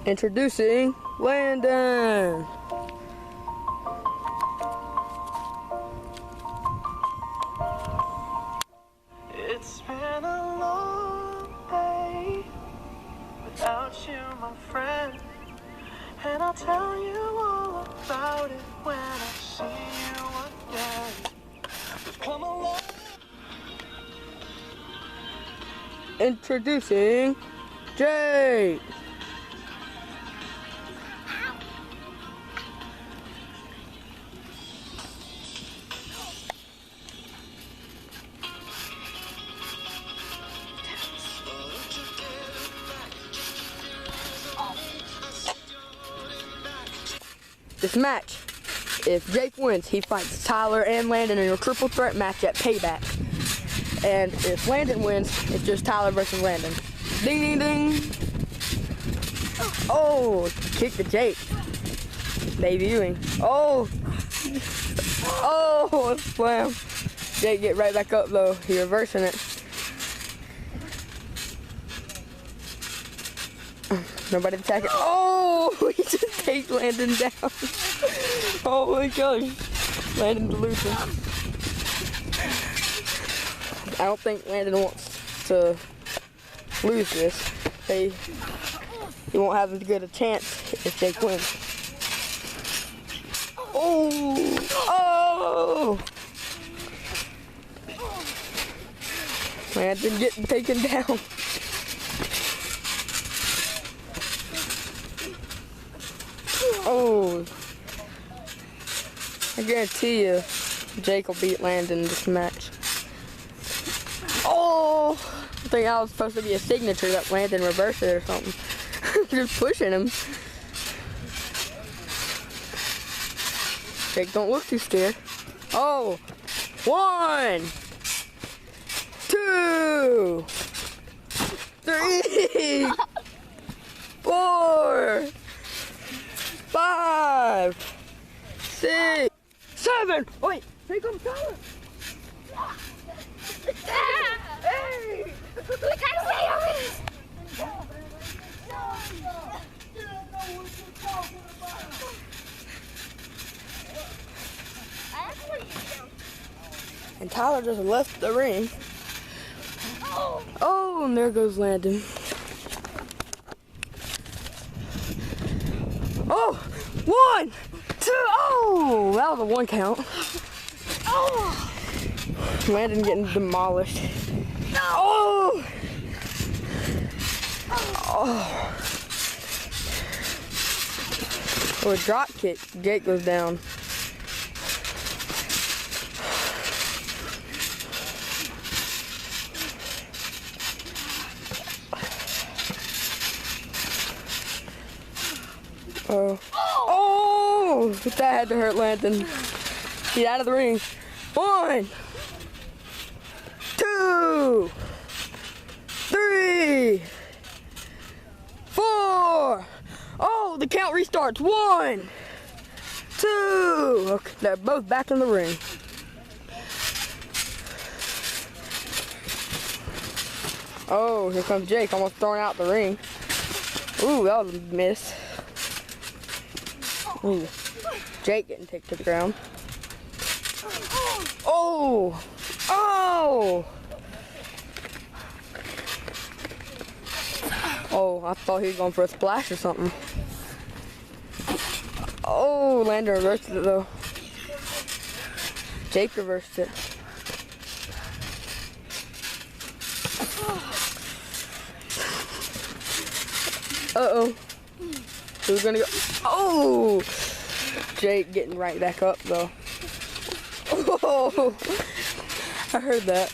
Introducing Landon. It's been a long day without you, my friend, and I'll tell you all about it when I see you again. We've come along. Introducing Jake. This match, if Jake wins, he fights Tyler and Landon in a triple threat match at Payback. And if Landon wins, it's just Tyler versus Landon. Ding, ding, ding. Oh, kick to Jake. Debuting. Oh. Oh, slam. Jake get right back up though. He reversing it. Nobody attacking. Oh, he just takes Landon down. Oh my gosh. Landon losing. I don't think Landon wants to lose this. He won't have as good a chance if Jake wins. Oh! Oh! Landon getting taken down. Oh! I guarantee you, Jake will beat Landon in this match. Oh! I think that was supposed to be a signature that Landon reversed it or something. Just pushing him. Jake, don't look too scared. Oh! 1, 2, 3, 4, 5, 6, 7. Wait, here comes Tyler. Hey! We gotta stay over this! And Tyler just left the ring. Oh, and there goes Landon. Oh, 1, 2, oh, that was a 1 count. Oh, Landon getting demolished. Oh, oh, oh, a drop kick. Jake goes down. Oh. Oh! That had to hurt Landon. Get out of the ring. 1, 2, 3, 4. Oh, the count restarts. 1, 2. Okay, they're both back in the ring. Oh, here comes Jake, almost throwing out the ring. Ooh, that was a miss. Ooh. Jake getting taken to the ground. Oh! Oh! Oh, I thought he was going for a splash or something. Oh, Landon reversed it though. Jake reversed it. Uh-oh. Who's gonna go? Oh! Jake getting right back up though. Oh! I heard that.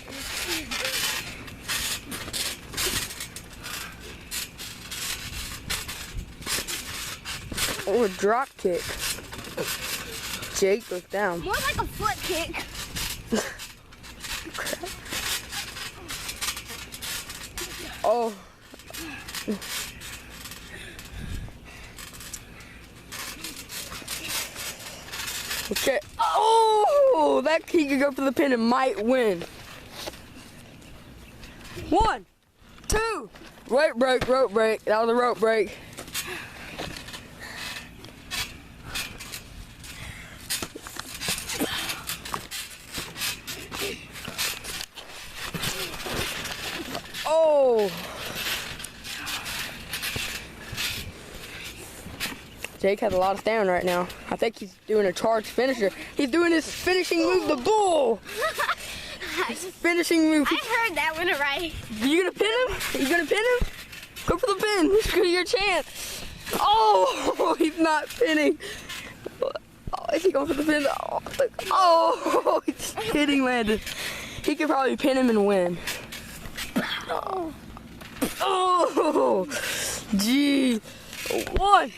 Oh, a drop kick. Jake goes down. More like a foot kick. Oh. Okay. Oh, that he could go for the pin and might win. 1, 2. Rope break, rope break. That was a rope break. Oh. Jake has a lot of stamina right now. I think he's doing a charge finisher. He's doing his finishing move, the bull. His finishing move. I heard that one right. You gonna pin him? You gonna pin him? Go for the pin. This is your chance. Oh, he's not pinning. Oh, is he going for the pin? Oh, he's hitting Landon. He could probably pin him and win. Oh, gee. 1,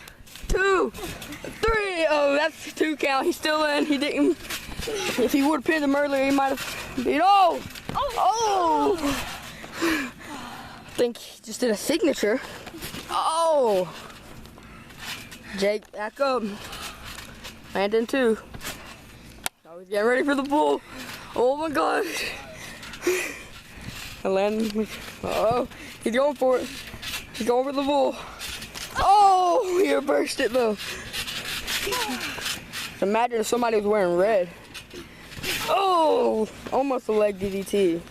2, 3. Oh, that's 2 count. He's still in. He didn't. If he would have pinned him earlier, he might have beat. Oh! Oh! I think he just did a signature. Oh! Jake, back up. Landon, too. Oh, he's getting ready for the bull. Oh my gosh. And Landon, oh, he's going for it. He's going for the bull. Oh, he reversed it though. Imagine if somebody was wearing red. Oh, almost a leg DDT.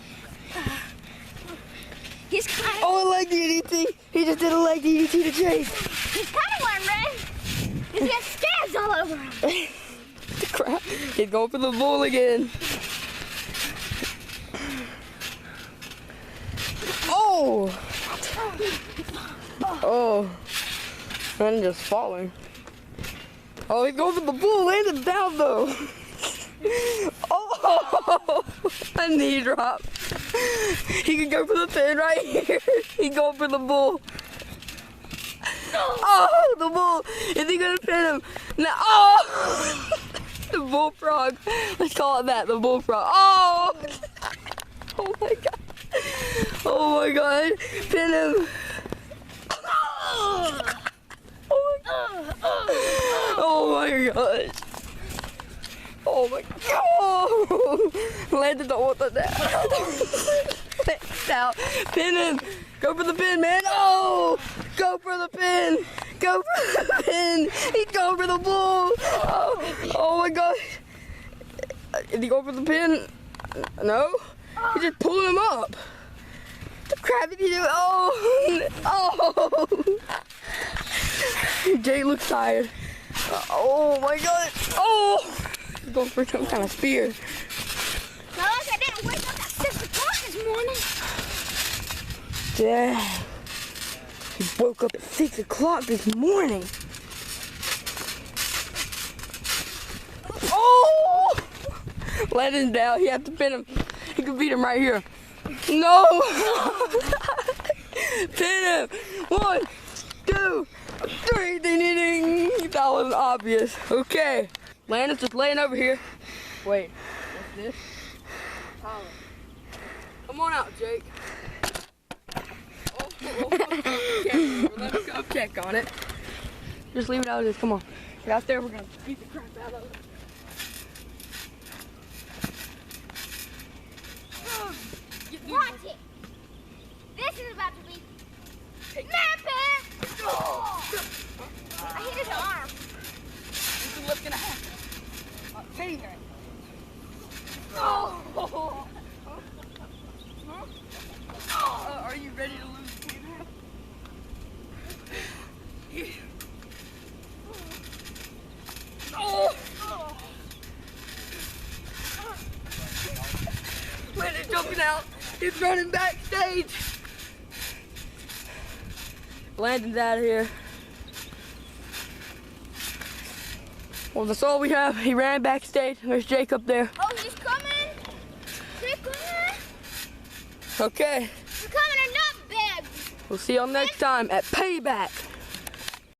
He's kind of. Oh, a leg DDT. He just did a leg DDT to Jake. He's kind of wearing red. He's got stabs all over him. Crap. He's going for the bull again. Oh. Oh. And just falling. Oh, he's going for the bull. Landed down though. Oh, a knee drop. He could go for the pin right here. He's going for the bull. Oh, the bull. Is he gonna pin him? No. Oh, the bullfrog. Let's call it that. The bullfrog. Oh. Oh my god. Oh my god. Pin him. Oh my god. Oh my god. Oh. Landon don't want that now. Pin him. Go for the pin, man. Oh. Go for the pin. Go for the pin. He's going for the bull. Oh my god. Is he going for the pin? No. He's just pulling him up. What the crap did he do? Oh. Oh. Jay looks tired. Oh my god. Oh. He's going for some kind of spear. Fellas, I didn't wake up at 6 o'clock this morning. Yeah. He woke up at 6 o'clock this morning. Oh! Landon's down. He had to pin him. He could beat him right here. No! Pin him. 1, 2, 3. Ding, ding, ding. That was obvious. Okay. Landon's just laying over here. Wait. What's this? Tyler. Come on out, Jake. Let me go check on it. Just leave it out as is. Come on. Get out there. We're going to beat the crap out of it. Watch it. This is about to be epic. Oh. I hit his arm. This is what's going to happen. Hey there. Oh. Are you ready to lose the game? Oh! Landon's jumping out. He's running backstage. Landon's out of here. Well, that's all we have. He ran backstage. There's Jake up there. Oh, he's coming. He's coming. Okay. He's coming or not, babe. We'll see y'all next time at Payback.